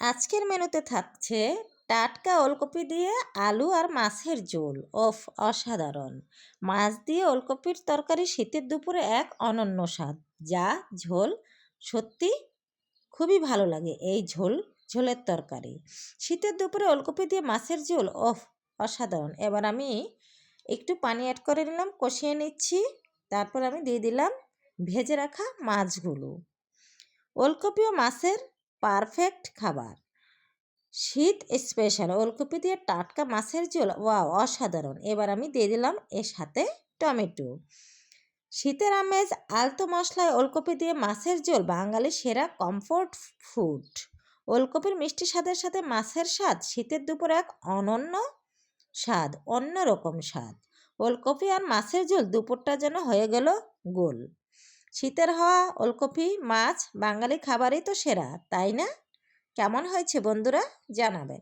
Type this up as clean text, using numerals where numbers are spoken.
আজকের মেনুতে থাকছে টাটকা ওলকপি দিয়ে আলু আর মাছের ঝোল। ওফ, অসাধারণ! মাছ দিয়ে ওলকপির তরকারি শীতের দুপুরে এক অনন্য স্বাদ। যা ঝোল সত্যি খুবই ভালো লাগে। এই ঝোলের তরকারি শীতের দুপুরে ওলকপি দিয়ে মাছের ঝোল, ওফ, অসাধারণ। এবার আমি একটু পানি অ্যাড করে নিলাম, কষিয়ে নিচ্ছি। তারপর আমি দিয়ে দিলাম ভেজে রাখা মাছগুলো। ওলকপি ও মাছের পারফেক্ট খাবার, শীত স্পেশাল ওলকপি দিয়ে টাটকা মাছের ঝোল, ওয়াও, অসাধারণ। এবার আমি দিয়ে দিলাম এর সাথে টমেটো। শীতের আমেজ, আলতো মশলায় ওলকপি দিয়ে মাছের ঝোল বাঙালির সেরা কমফোর্ট ফুড। ওলকপির মিষ্টি স্বাদের সাথে মাছের স্বাদ, শীতের দুপুরে এক অনন্য স্বাদ, অন্যরকম স্বাদ। ওলকপি আর মাছের ঝোল দুপুরটা যেন হয়ে গেল গোল। শীতের হওয়া ওলকপি মাছ বাঙালি খাবারই তো সেরা, তাই না? কেমন হয়েছে বন্ধুরা, জানাবেন।